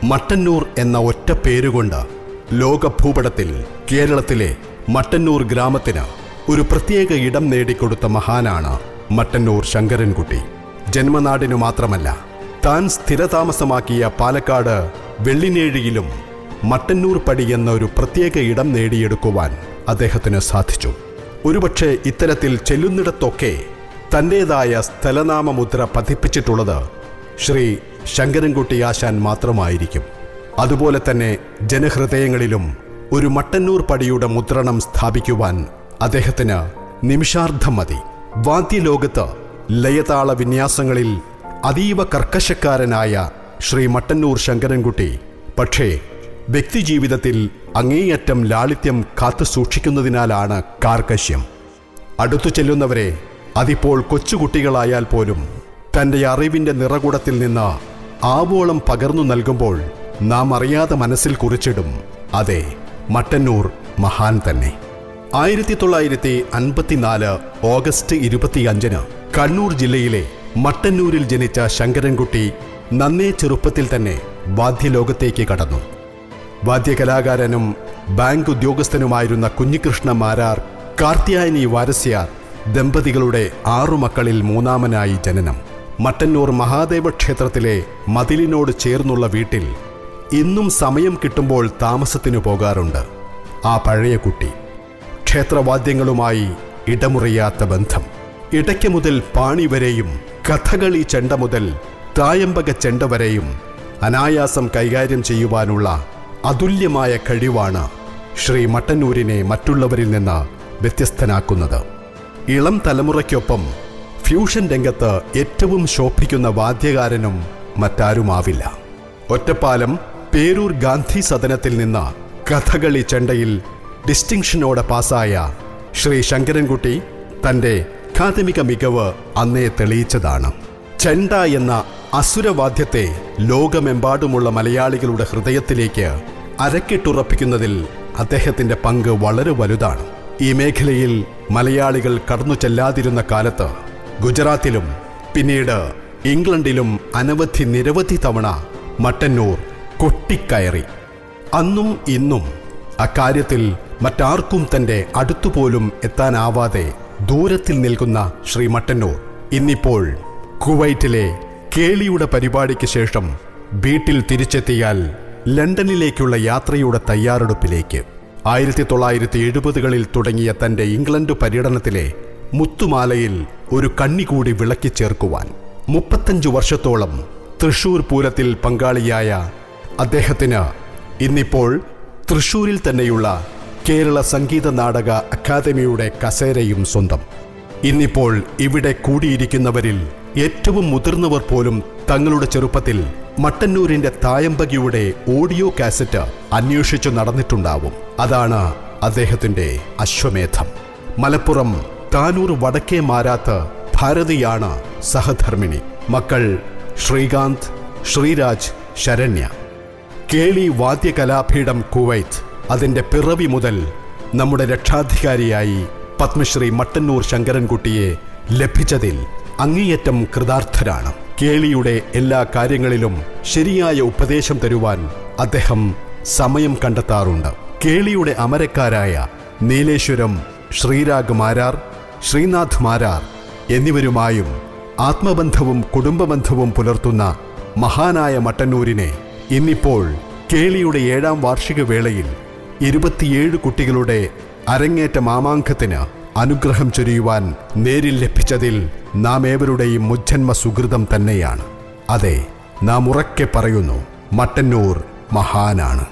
മട്ടന്നൂർ എന്ന ഒറ്റ പേരുകൊണ്ട് ലോകഭൂപടത്തിൽ കേരളത്തിലെ മട്ടന്നൂർ ഗ്രാമത്തിന് ഒരു പ്രത്യേക ഇടം നേടിക്കൊടുത്ത മഹാനാണ് മട്ടന്നൂർ ശങ്കരൻകുട്ടി. ജന്മനാടിനു മാത്രമല്ല, താൻ സ്ഥിരതാമസമാക്കിയ പാലക്കാട് വെള്ളിനേഴിയിലും മട്ടന്നൂർ പടി എന്ന ഒരു പ്രത്യേക ഇടം നേടിയെടുക്കുവാൻ അദ്ദേഹത്തിന് സാധിച്ചു. ഒരുപക്ഷെ ഇത്തരത്തിൽ ചെല്ലുന്നിടത്തൊക്കെ തൻ്റേതായ സ്ഥലനാമമുദ്ര പതിപ്പിച്ചിട്ടുള്ളത് ശ്രീ ശങ്കരൻകുട്ടി ആശാൻ മാത്രമായിരിക്കും. അതുപോലെ തന്നെ ജനഹൃദയങ്ങളിലും ഒരു മട്ടന്നൂർ പടിയുടെ മുദ്രണം സ്ഥാപിക്കുവാൻ അദ്ദേഹത്തിന് നിമിഷാർദ്ധം മതി. വാദ്യലോകത്ത് ലയതാള വിന്യാസങ്ങളിൽ അതീവ കർക്കശക്കാരനായ ശ്രീ മട്ടന്നൂർ ശങ്കരൻകുട്ടി പക്ഷേ വ്യക്തിജീവിതത്തിൽ അങ്ങേയറ്റം ലാളിത്യം കാത്തു സൂക്ഷിക്കുന്നതിനാലാണ് കാർക്കശ്യം. അടുത്തു ചെല്ലുന്നവരെ, അതിപ്പോൾ കൊച്ചുകുട്ടികളായാൽ പോലും തൻ്റെ അറിവിൻ്റെ നിറകുടത്തിൽ നിന്ന് ആവോളം പകർന്നു നൽകുമ്പോൾ നാം അറിയാതെ മനസ്സിൽ കുറിച്ചിടും, അതെ, മട്ടന്നൂർ മഹാൻ തന്നെ. 1954 ഓഗസ്റ്റ് 25 കണ്ണൂർ ജില്ലയിലെ മട്ടന്നൂരിൽ ജനിച്ച ശങ്കരൻകുട്ടി നന്നേ ചെറുപ്പത്തിൽ തന്നെ വാദ്യലോകത്തേക്ക് കടന്നു. വാദ്യകലാകാരനും ബാങ്ക് ഉദ്യോഗസ്ഥനുമായിരുന്ന കുഞ്ഞികൃഷ്ണ മാരാർ കാർത്യായനി വാരസ്യാർ ദമ്പതികളുടെ 6 മക്കളിൽ മൂന്നാമനായി ജനനം. മട്ടന്നൂർ മഹാദേവ ക്ഷേത്രത്തിലെ മതിലിനോട് ചേർന്നുള്ള വീട്ടിൽ ഇന്നും സമയം കിട്ടുമ്പോൾ താമസത്തിനു പോകാറുണ്ട് ആ പഴയ കുട്ടി. ക്ഷേത്രവാദ്യങ്ങളുമായി ഇടമുറിയാത്ത ബന്ധം. ഇടയ്ക്ക് മുതൽ പാണി വരെയും കഥകളി ചെണ്ട മുതൽ തായമ്പക ചെണ്ട വരെയും അനായാസം കൈകാര്യം ചെയ്യുവാനുള്ള അതുല്യമായ കഴിവാണ് ശ്രീ മട്ടന്നൂരിനെ മറ്റുള്ളവരിൽ നിന്ന് വ്യത്യസ്തനാക്കുന്നത്. ഇളം തലമുറയ്ക്കൊപ്പം ഫ്യൂഷൻ രംഗത്ത് ഏറ്റവും ശോഭിക്കുന്ന വാദ്യകാരനും മറ്റാരുമാവില്ല. ഒറ്റപ്പാലം പേരൂർ ഗാന്ധി സദനത്തിൽ നിന്ന് കഥകളി ചെണ്ടയിൽ ഡിസ്റ്റിങ്ഷനോടെ പാസായ ശ്രീ ശങ്കരൻകുട്ടി തൻ്റെ അക്കാദമിക മികവ് അന്നേ തെളിയിച്ചതാണ്. ചെണ്ട എന്ന അസുരവാദ്യത്തെ ലോകമെമ്പാടുമുള്ള മലയാളികളുടെ ഹൃദയത്തിലേക്ക് അരക്കിട്ടുറപ്പിക്കുന്നതിൽ അദ്ദേഹത്തിൻ്റെ പങ്ക് വളരെ വലുതാണ്. ഈ മേഖലയിൽ മലയാളികൾ കടന്നു ചെല്ലാതിരുന്ന കാലത്ത് ഗുജറാത്തിലും പിന്നീട് ഇംഗ്ലണ്ടിലും നിരവധി തവണ മട്ടന്നൂർ കൊട്ടിക്കയറി. അന്നും ഇന്നും അക്കാര്യത്തിൽ മറ്റാർക്കും തൻ്റെ അടുത്തുപോലും എത്താനാവാതെ ദൂരത്തിൽ നിൽക്കുന്ന ശ്രീ മട്ടന്നൂർ ഇന്നിപ്പോൾ കുവൈറ്റിലെ കേളിയുടെ പരിപാടിക്ക് ശേഷം വീട്ടിൽ തിരിച്ചെത്തിയാൽ ലണ്ടനിലേക്കുള്ള യാത്രയുടെ തയ്യാറെടുപ്പിലേക്ക്. 1970കളിൽ തുടങ്ങിയ തൻ്റെ ഇംഗ്ലണ്ട് പര്യടനത്തിലെ മുത്തുമാലയിൽ ഒരു കണ്ണി കൂടി വിളക്കി ചേർക്കുവാൻ 35 വർഷത്തോളം തൃശൂർ പൂരത്തിൽ പങ്കാളിയായ അദ്ദേഹത്തിന് ഇന്നിപ്പോൾ തൃശൂരിൽ തന്നെയുള്ള കേരള സംഗീത നാടക അക്കാദമിയുടെ കസേരയും സ്വന്തം. ഇന്നിപ്പോൾ ഇവിടെ കൂടിയിരിക്കുന്നവരിൽ ഏറ്റവും മുതിർന്നവർ പോലും തങ്ങളുടെ ചെറുപ്പത്തിൽ മട്ടന്നൂരിൻ്റെ തായമ്പകിയുടെ ഓഡിയോ കാസറ്റ് അന്വേഷിച്ചു നടന്നിട്ടുണ്ടാവും. അതാണ് അദ്ദേഹത്തിൻ്റെ അശ്വമേധം. മലപ്പുറം താനൂർ വടക്കേ മാരാത്ത് ഭാരതിയാണ് സഹധർമ്മിണി. മക്കൾ ശ്രീകാന്ത്, ശ്രീരാജ്, ശരണ്യ. കേളി വാദ്യകലാപീഠം കുവൈറ്റ് അതിൻ്റെ പിറവി മുതൽ നമ്മുടെ രക്ഷാധികാരിയായി പത്മശ്രീ മട്ടന്നൂർ ശങ്കരൻകുട്ടിയെ ലഭിച്ചതിൽ അങ്ങേയറ്റം കൃതാർത്ഥരാണ്. കേളിയുടെ എല്ലാ കാര്യങ്ങളിലും ശരിയായ ഉപദേശം തരുവാൻ അദ്ദേഹം സമയം കണ്ടെത്താറുണ്ട്. കേളിയുടെ അമരക്കാരായ നീലേശ്വരം ശ്രീരാഗ് മാരാർ, ശ്രീനാഥ് മാരാർ എന്നിവരുമായും ആത്മബന്ധവും കുടുംബബന്ധവും പുലർത്തുന്ന മഹാനായ മട്ടന്നൂരിനെ ഇന്നിപ്പോൾ കേളിയുടെ 7ാം വാർഷിക വേളയിൽ 27 കുട്ടികളുടെ അരങ്ങേറ്റ മാമാങ്കത്തിന് അനുഗ്രഹം ചൊരിയുവാൻ നേരിൽ ലഭിച്ചതിൽ നാം ഏവരുടെയും മുജ്ജന്മ സുഹൃതം തന്നെയാണ്. അതെ, നാം ഉറക്കെ പറയുന്നു, മട്ടന്നൂർ മഹാനാണ്.